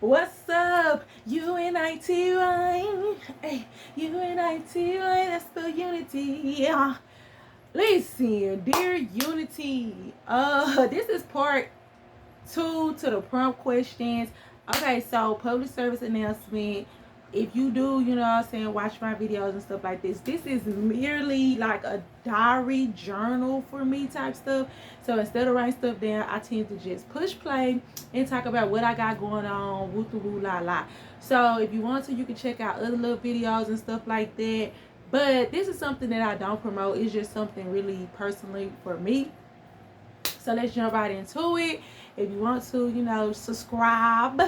What's up? UNITY. Hey, UNITY. That's the unity. Yeah. Listen, dear Unity. This is part two to the prompt questions. Okay, so public service announcement. If you do, you know what I'm saying, watch my videos and stuff like this. This is merely like a diary journal for me type stuff. So instead of writing stuff down, I tend to just push play and talk about what I got going on, woo woo la la. So if you want to, you can check out other little videos and stuff like that. But this is something that I don't promote. It's just something really personally for me. So let's jump right into it. If you want to, you know, subscribe,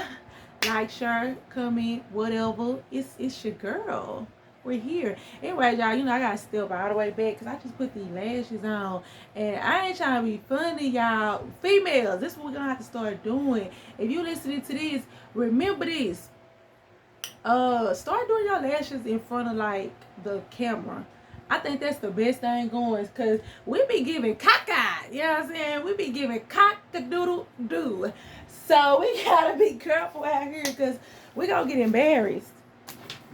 like, share, comment, whatever. It's your girl. We're here. Anyway, y'all, you know I gotta step all the way back because I just put these lashes on. And I ain't trying to be funny, y'all. Females, this is what we're gonna have to start doing. If you listening to this, remember this. Start doing your lashes in front of like the camera. I think that's the best thing going because we be giving cockeyed, you know what I'm saying? We be giving cock-a-doodle-doo. So we gotta be careful out here because we gonna get embarrassed.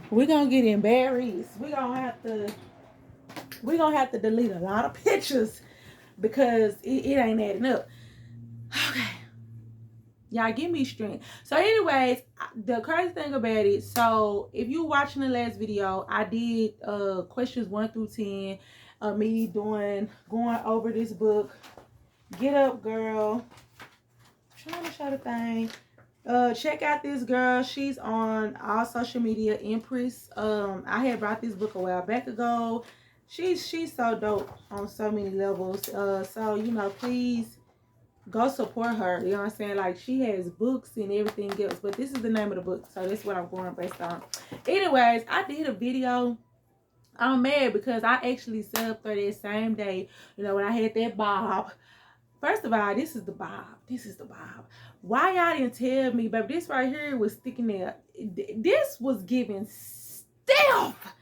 We're gonna get embarrassed. We're gonna have to delete a lot of pictures because it ain't adding up. Okay. Y'all give me strength. So anyways, the crazy thing about it, so if you watching the last video, I did questions 1 through 10, me going over this book. Get up, girl. I'm trying to show the thing. Check out this girl. She's on all social media, Empress. I had brought this book a while back ago. She's so dope on so many levels. So you know, please go support her. You know what I'm saying? Like, she has books and everything else. But this is the name of the book. So that's what I'm going based on. Anyways, I did a video. I'm mad because I actually set up there that same day. You know, when I had that bob. First of all, this is the bob. This is the bob. Why y'all didn't tell me, baby? This right here was sticking there. This was giving stealth.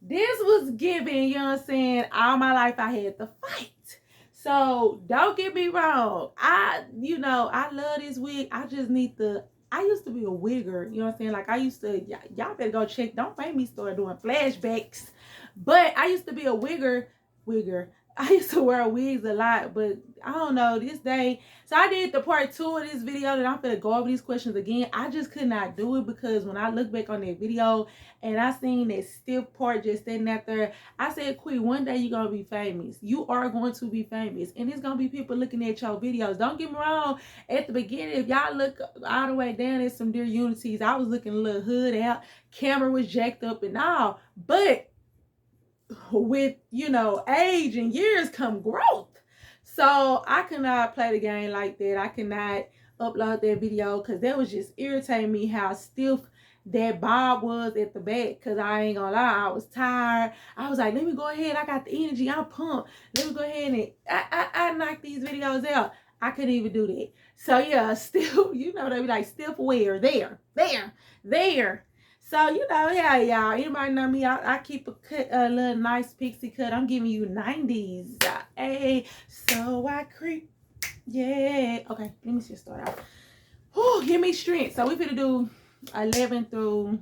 This was giving, you know what I'm saying? All my life I had to fight. So don't get me wrong. I love this wig. I just need to. I used to be a wigger. You know what I'm saying? Like I used to. Y'all better go check. Don't make me start doing flashbacks. But I used to be a wigger. I used to wear wigs a lot, but I don't know, this day. So I did the part 2 of this video that I'm gonna go over these questions again. I just could not do it because when I look back on that video and I seen that stiff part just sitting out there, I said, Queen, one day you're gonna be famous. You are going to be famous. And it's gonna be people looking at your videos. Don't get me wrong, at the beginning, if y'all look all the way down at some Dear Unities, I was looking a little hood out, camera was jacked up and all, but with, you know, age and years come growth. So I cannot play the game like that. I cannot upload that video because that was just irritating me how stiff that bob was at the back. Because I ain't gonna lie, I was tired. I was like, let me go ahead. I got the energy. I'm pumped. Let me go ahead and I knock these videos out. I couldn't even do that. So yeah, still, you know, they be like, stiff where? There. So, you know, yeah, y'all. Anybody know me? I keep a little nice pixie cut. I'm giving you 90s. Hey, so I creep. Yeah. Okay, let me just start out. Whew, give me strength. So, we're going to do 11 through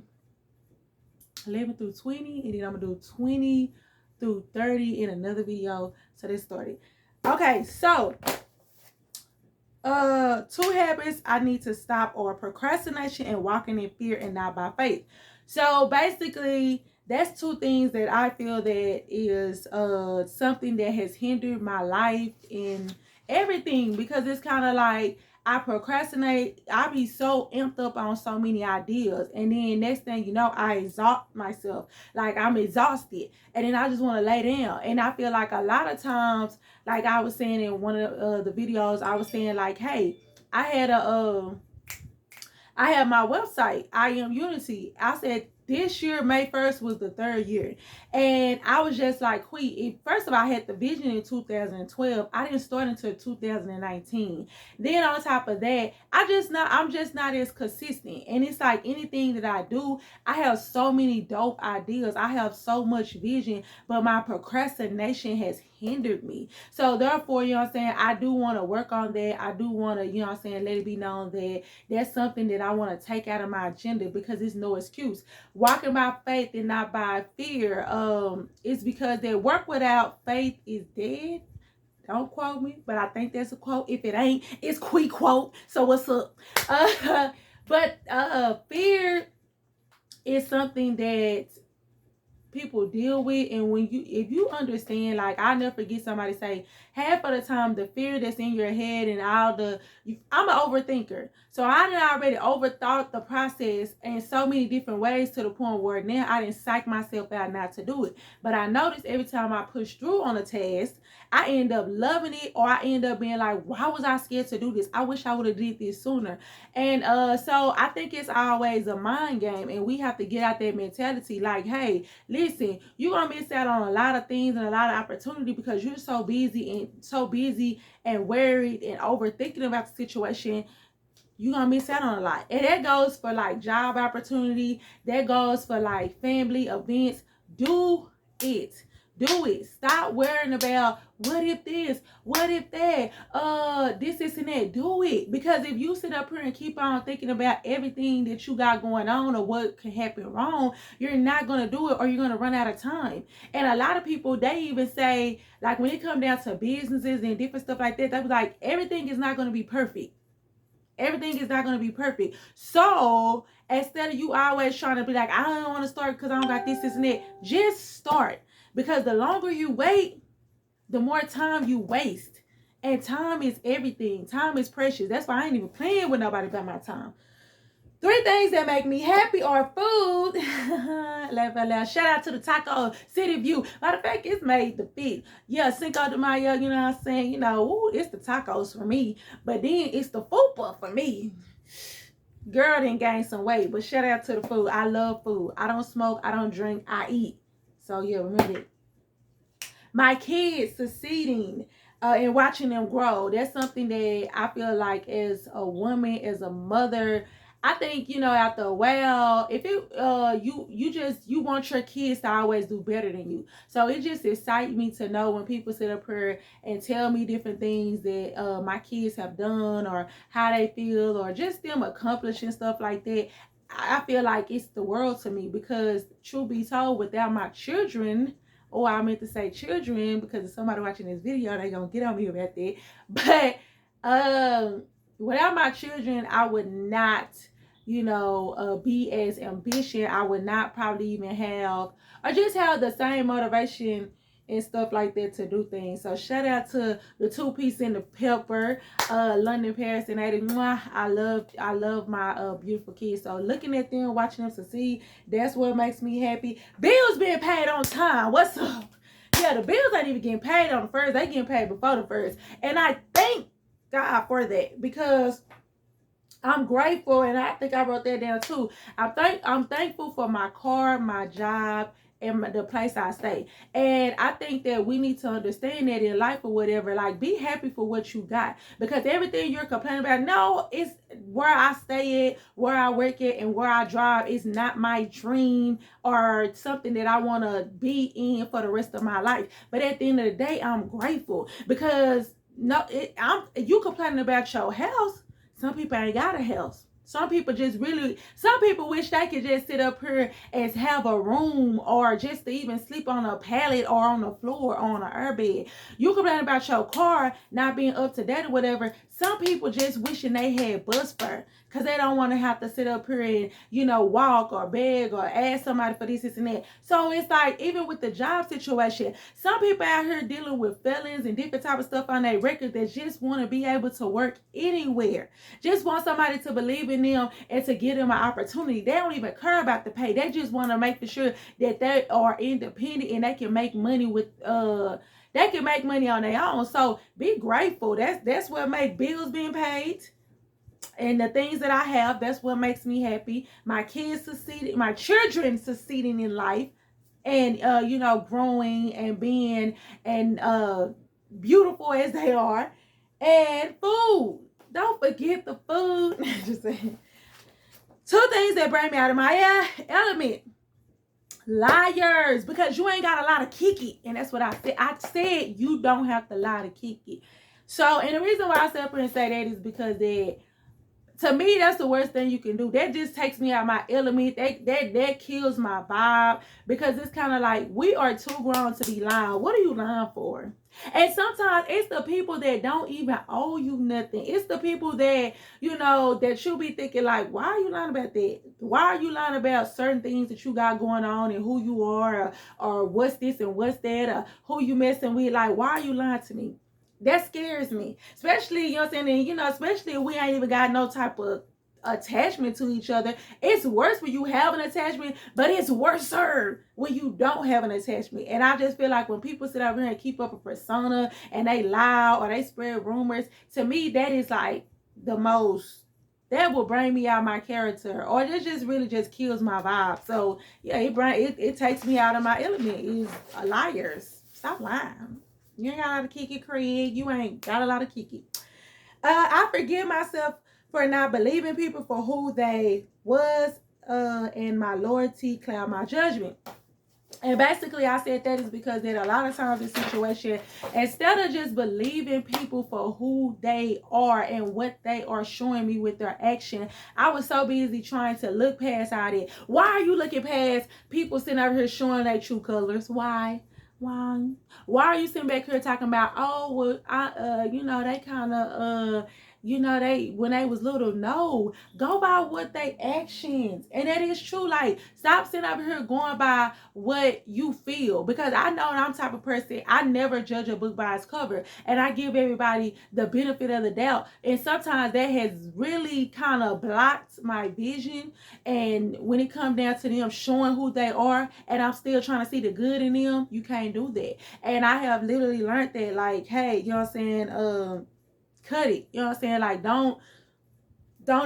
20. And then I'm going to do 20 through 30 in another video. So, let's start it. Okay, so 2 habits I need to stop are procrastination and walking in fear and not by faith. So basically, that's 2 things that I feel that is something that has hindered my life in everything, because it's kind of like I procrastinate. I be so amped up on so many ideas, and then next thing you know, I exhaust myself. Like I'm exhausted, and then I just want to lay down. And I feel like a lot of times, like I was saying in one of the videos, I was saying like, hey, I had my website, I Am Unity. I said this year, May 1st was the 3rd year. And I was just like, first of all, I had the vision in 2012. I didn't start until 2019. Then on top of that, I'm just not as consistent. And it's like anything that I do, I have so many dope ideas. I have so much vision, but my procrastination has hindered me. So therefore, you know what I'm saying, I do want to work on that. I do want to, you know what I'm saying, let it be known that that's something that I want to take out of my agenda, because it's no excuse. Walking by faith and not by fear. It's because that work without faith is dead. Don't quote me, but I think that's a quote. If it ain't, it's quick quote. So what's up? But fear is something that people deal with, and if you understand, like, I never forget somebody say, half of the time the fear that's in your head and I'm an overthinker, so I done already overthought the process in so many different ways, to the point where now I didn't psych myself out not to do it. But I noticed every time I push through on a task, I end up loving it, or I end up being like, why was I scared to do this? I wish I would have did this sooner. And so I think it's always a mind game, and we have to get out that mentality, like, hey, listen, you're gonna miss out on a lot of things and a lot of opportunity, because you're so busy and worried and overthinking about the situation. You're gonna miss out on a lot. And that goes for like job opportunity, that goes for like family events. Do it. Do it. Stop worrying about what if this, what if that, this and that. Do it. Because if you sit up here and keep on thinking about everything that you got going on or what could happen wrong, you're not going to do it, or you're going to run out of time. And a lot of people, they even say, like, when it comes down to businesses and different stuff like that, they be like, everything is not going to be perfect. Everything is not going to be perfect. So instead of you always trying to be like, I don't want to start because I don't got this and that, just start. Because the longer you wait, the more time you waste. And time is everything. Time is precious. That's why I ain't even playing with nobody about my time. 3 things that make me happy are food. Shout out to the Taco City View. Matter of fact, it's made the fit. Yeah, Cinco de Mayo, you know what I'm saying? You know, ooh, it's the tacos for me. But then it's the fupa for me. Girl didn't gain some weight, but shout out to the food. I love food. I don't smoke. I don't drink. I eat. So yeah, remember that. My kids succeeding and watching them grow. That's something that I feel like, as a woman, as a mother, I think, you know, after a while, if it you want your kids to always do better than you. So it just excites me to know when people sit up here and tell me different things that my kids have done, or how they feel, or just them accomplishing stuff like that. I feel like it's the world to me, because truth be told, without my children, or I meant to say children, because if somebody watching this video, they gonna get on me about that. But without my children, I would not, you know, be as ambitious. I would not probably even have, or just have the same motivation and stuff like that to do things. So shout out to the 2-piece and the pepper, London, Paris, and 80. I love my beautiful kids. So looking at them, watching them succeed, that's what makes me happy. Bills being paid on time. What's up? Yeah, the bills ain't even getting paid on the first. They getting paid before the first. And I thank God for that, because I'm grateful, and I think I wrote that down too. I'm thankful for my car, my job, and the place I stay. And I think that we need to understand that in life or whatever, like, be happy for what you got, because everything you're complaining about, no, it's where I stay at, where I work at, and where I drive is not my dream or something that I want to be in for the rest of my life. But at the end of the day, I'm grateful, because you complaining about your house. Some people ain't got a house. Some people wish they could just sit up here and have a room, or just to even sleep on a pallet or on the floor or on an airbed. You complain about your car not being up to date or whatever. Some people just wishing they had bus fare, because they don't want to have to sit up here and, you know, walk or beg or ask somebody for this and that. So it's like, even with the job situation, some people out here dealing with felons and different type of stuff on their record that just want to be able to work anywhere. Just want somebody to believe in them and to give them an opportunity. They don't even care about the pay. They just want to make sure that they are independent and they can make money with they can make money on their own. So be grateful. That's what makes bills being paid. And the things that I have, that's what makes me happy. My kids succeeding, my children succeeding in life, and you know, growing and being and beautiful as they are. And food. Don't forget the food. Just saying. 2 things that bring me out of my element. Liars, because you ain't got a lot of kick it. And that's what I said. I said you don't have to lie to kick it. So, and the reason why I sit up here and say that is because that, to me, that's the worst thing you can do. That just takes me out my element. That kills my vibe, because it's kind of like, we are too grown to be lying. What are you lying for? And sometimes it's the people that don't even owe you nothing. It's the people that, that you'll be thinking like, why are you lying about that? Why are you lying about certain things that you got going on and who you are, or what's this and what's that, or who you messing with? Like, why are you lying to me? That scares me. Especially, you know what I'm saying? And, especially if we ain't even got no type of attachment to each other. It's worse when you have an attachment, but it's worse when you don't have an attachment. And I just feel like when people sit over here and keep up a persona and they lie or they spread rumors, to me, that is like the most, that will bring me out my character, or it just really just kills my vibe. So yeah, it takes me out of my element. Is liars. Stop lying. You ain't got a lot of kiki, Craig. You ain't got a lot of kiki. I forgive myself for not believing people for who they was, and my loyalty cloud my judgment. And basically, I said that is because that a lot of times in situation, instead of just believing people for who they are and what they are showing me with their action, I was so busy trying to look past all that. Why are you looking past people sitting over here showing their true colors? Why? Why are you sitting back here talking about, oh, well, they kind of, they, when they was little? No, go by what they actions. And that is true. Like, stop sitting over here going by what you feel, because I know I'm the type of person, I never judge a book by its cover, and I give everybody the benefit of the doubt. And sometimes that has really kind of blocked my vision. And when it comes down to them showing who they are, and I'm still trying to see the good in them, you can't do that. And I have literally learned that, like, hey, you know what I'm saying, cut it. You know what I'm saying? Like, don't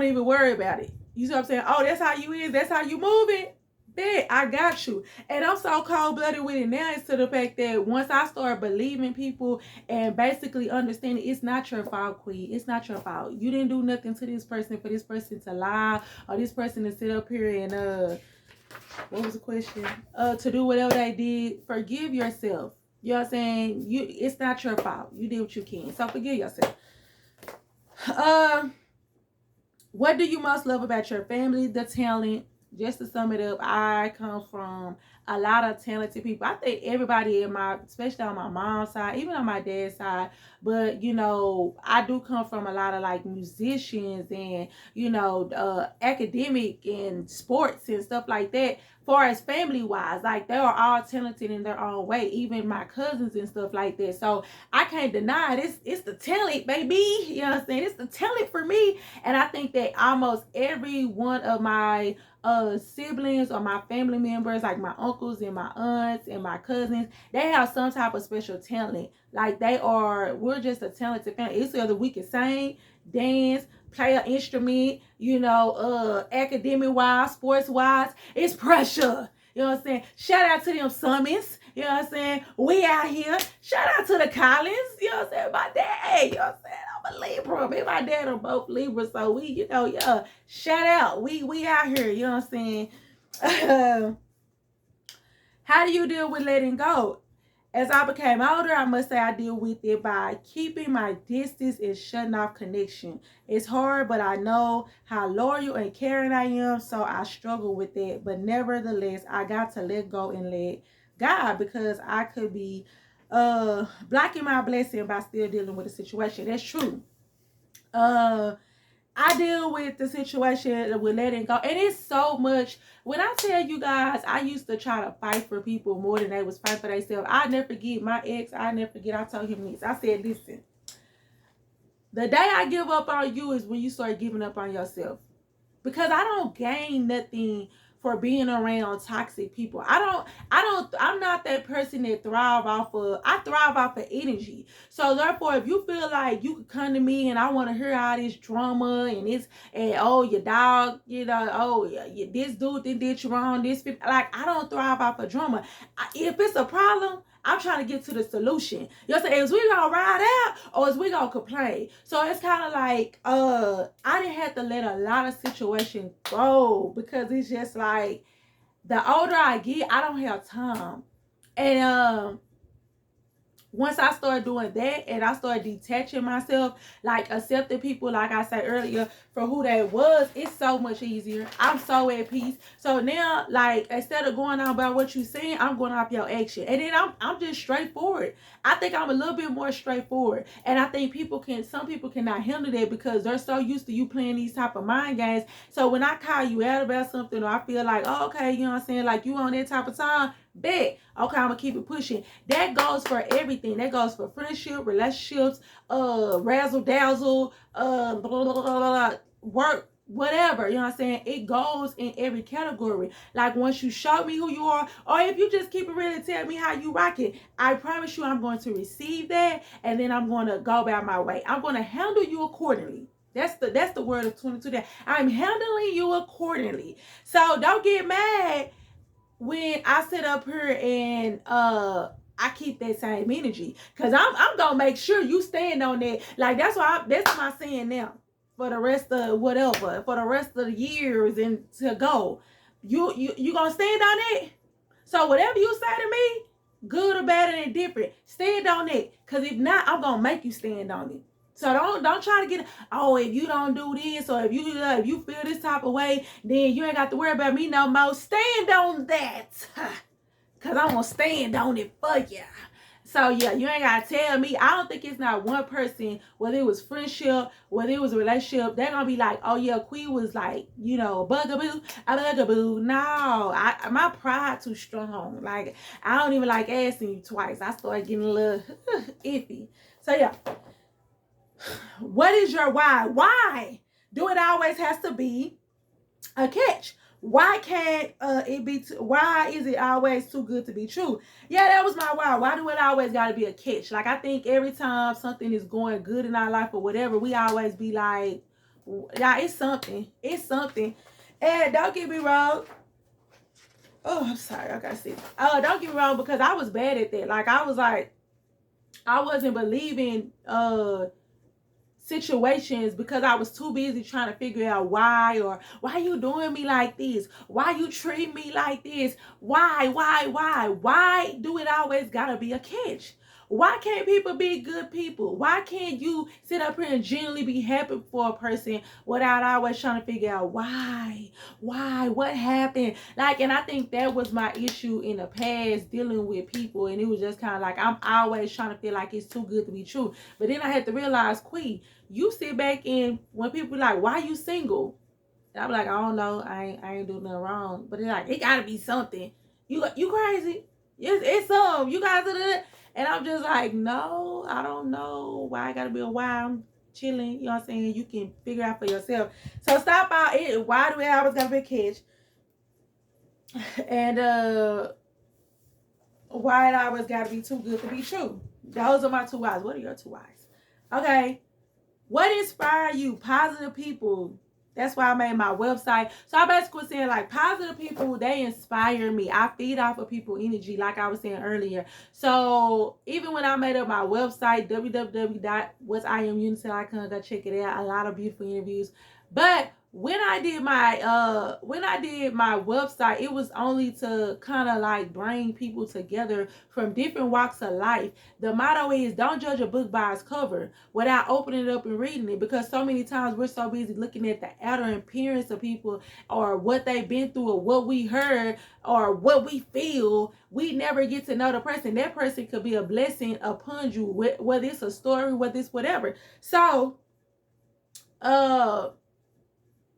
even worry about it. You see what I'm saying? Oh, that's how you is. That's how you moving. Bet, I got you. And I'm so cold-blooded with it now, is to the fact that once I start believing people and basically understanding it's not your fault, Queen. It's not your fault. You didn't do nothing to this person for this person to lie, or this person to sit up here and what was the question? To do whatever they did. Forgive yourself. You know what I'm saying? It's not your fault. You did what you can. So forgive yourself. What do you most love about your family? The talent. Just to sum it up, I come from a lot of talented people. I think everybody especially on my mom's side, even on my dad's side, but I do come from a lot of like musicians and academic and sports and stuff like that. Far as family wise, like, they are all talented in their own way, even my cousins and stuff like that. So I can't deny it. It's the talent, baby. You know what I'm saying? It's the talent for me. And I think that almost every one of my siblings or my family members, like my uncles and my aunts and my cousins, they have some type of special talent. Like, we're just a talented family. It's either we can sing, dance, play an instrument, academic wise, sports wise. It's pressure. You know what I'm saying? Shout out to them Summits. You know what I'm saying? We out here. Shout out to the Collins. You know what I'm saying? My dad. You know what I'm saying? I'm a Libra. Me and my dad are both Libra. So we, shout out. We out here. You know what I'm saying? How do you deal with letting go? As I became older, I must say I deal with it by keeping my distance and shutting off connection. It's hard, but I know how loyal and caring I am, so I struggle with it. But nevertheless, I got to let go and let God, because I could be blocking my blessing by still dealing with the situation. That's true. I deal with the situation with letting go. And it's so much. When I tell you guys, I used to try to fight for people more than they was fighting for themselves. I never forget my ex. I told him this. I said, listen, the day I give up on you is when you start giving up on yourself. Because I don't gain nothing for being around toxic people. I'm not that person that I thrive off of energy. So therefore, if you feel like you could come to me and I want to hear all this drama and oh, your dog, this dude did you wrong, like, I don't thrive off of drama. If it's a problem, I'm trying to get to the solution. You know what I'm saying? Is we gonna ride out or is we gonna complain? So it's kind of like, I didn't have to let a lot of situations go, because it's just like, the older I get, I don't have time. And once I started doing that and I started detaching myself, like accepting people, like I said earlier, for who they was, it's so much easier. I'm so at peace. So now, like, instead of going on about what you saying, I'm going off your action. And then I'm just straightforward. I think I'm a little bit more straightforward. And I think some people cannot handle that because they're so used to you playing these type of mind games. So when I call you out about something, or I feel like, oh, okay, you know what I'm saying, like you on that type of time, bet. Okay, I'm gonna keep it pushing. That goes for everything. That goes for friendship, relationships, razzle dazzle, blah, blah, blah, blah, blah, work, whatever. You know what I'm saying? It goes in every category. Like once you show me who you are, or if you just keep it real and tell me how you rock it, I promise you I'm going to receive that, and then I'm going to go about my way. I'm going to handle you accordingly. That's the word of 22 days. I'm handling you accordingly. So don't get mad when I sit up here and I keep that same energy, because I'm gonna make sure you stand on that. Like that's my saying now for the rest of whatever, for the rest of the years and to go. You gonna stand on it. So whatever you say to me, good or bad and indifferent, stand on it. Cause if not, I'm gonna make you stand on it. So don't try to get, oh, if you don't do this, or if you feel this type of way, then you ain't got to worry about me no more. Stand on that. Cause I'm gonna stand on it for you. So yeah, you ain't gotta tell me. I don't think it's not one person, whether it was friendship, whether it was a relationship, they're gonna be like, oh yeah, Queen was like, a bugaboo. No, my pride too strong. Like I don't even like asking you twice. I started getting a little iffy. So yeah. What is your why? Why do it always has to be a catch? Why can't it be? Why is it always too good to be true? Yeah, that was my why. Why do it always got to be a catch? Like I think every time something is going good in our life or whatever, we always be like, yeah, it's something. It's something. And don't get me wrong. Oh, I'm sorry. I gotta see. Don't get me wrong, because I was bad at that. Like I wasn't believing situations because I was too busy trying to figure out why, or why you doing me like this? Why you treat me like this? Why do it always gotta be a catch? Why can't people be good people? Why can't you sit up here and genuinely be happy for a person without always trying to figure out why, what happened? Like, and I think that was my issue in the past dealing with people, and it was just kind of like I'm always trying to feel like it's too good to be true. But then I had to realize, Queen, you sit back and when people be like, why you single? And I'm like, I don't know, I ain't doing nothing wrong. But they're like, it gotta be something. You crazy? It's some. You guys are the. And I'm just like, no, I don't know why I gotta be a why. I'm chilling. You know what I'm saying? You can figure out for yourself. So stop out it. Why do we always gotta be a catch? And why it always gotta be too good to be true? Those are my two whys. What are your two whys? Okay. What inspire you? Positive people. That's why I made my website. So I basically saying, like, positive people, they inspire me. I feed off of people energy, like I was saying earlier. So even when I made up my website, www.whatsiamunity.com, go check it out. A lot of beautiful interviews. But when I did my website, it was only to kind of like bring people together from different walks of life. The motto is, don't judge a book by its cover without opening it up and reading it, because so many times we're so busy looking at the outer appearance of people, or what they've been through, or what we heard, or what we feel. We never get to know the person. That person could be a blessing upon you, whether it's a story, whether it's whatever. So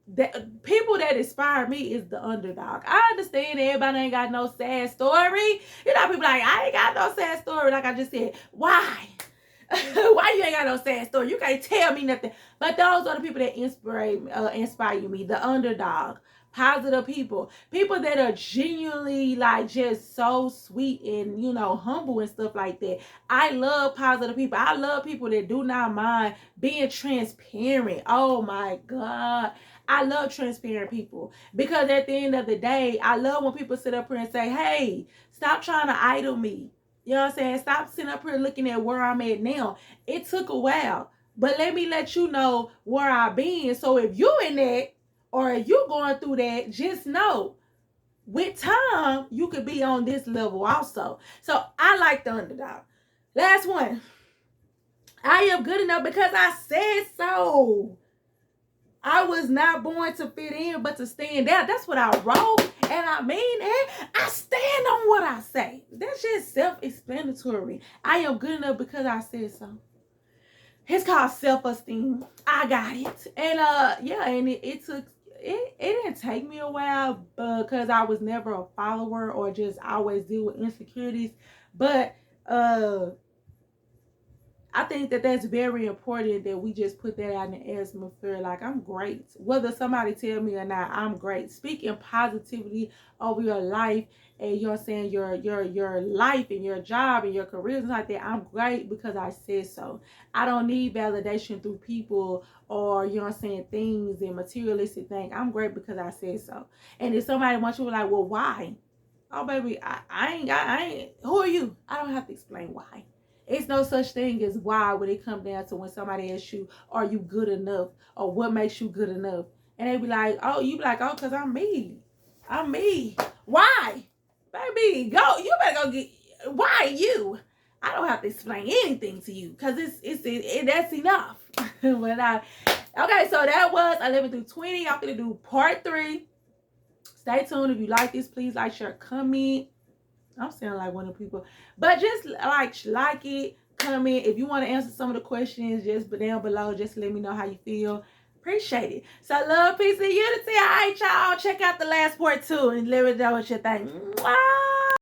the people that inspire me is the underdog. I understand everybody ain't got no sad story. You know, people like, I ain't got no sad story. Like I just said, why? Why you ain't got no sad story? You can't tell me nothing. But those are the people that inspire me. The underdog. Positive people. People that are genuinely like just so sweet and, humble and stuff like that. I love positive people. I love people that do not mind being transparent. Oh my God. I love transparent people, because at the end of the day, I love when people sit up here and say, hey, stop trying to idle me. You know what I'm saying? Stop sitting up here looking at where I'm at now. It took a while, but let me let you know where I've been. So if you in that, or if you going through that, just know with time, you could be on this level also. So I like the underdog. Last one. I am good enough because I said so. I was not born to fit in, but to stand out. That's what I wrote. And I mean it. I stand on what I say. That's just self-explanatory. I am good enough because I said so. It's called self-esteem. I got it. And yeah, and it took it didn't take me a while because I was never a follower or just always deal with insecurities. But I think that that's very important that we just put that out in the atmosphere. Like, I'm great. Whether somebody tell me or not, I'm great. Speaking positivity over your life and you're saying your life and your job and your career and like that. I'm great because I said so. I don't need validation through people or, you know what I'm saying, things and materialistic things. I'm great because I said so. And if somebody wants you, like, well, why? Oh, baby, I ain't. Who are you? I don't have to explain why. It's no such thing as why when it comes down to when somebody asks you, are you good enough? Or what makes you good enough? And they be like, oh, you be like, oh, because I'm me. I'm me. Why? Baby, go. You better go get, why you? I don't have to explain anything to you because that's enough. Okay, so that was 11 through 20. I'm going to do part 3. Stay tuned. If you like this, please like, share, comment. I'm sounding like one of the people. But just like it, comment. If you want to answer some of the questions, just down below, just let me know how you feel. Appreciate it. So love, peace, and unity. All right, y'all. Check out the last part too and let me know what you think. Mwah!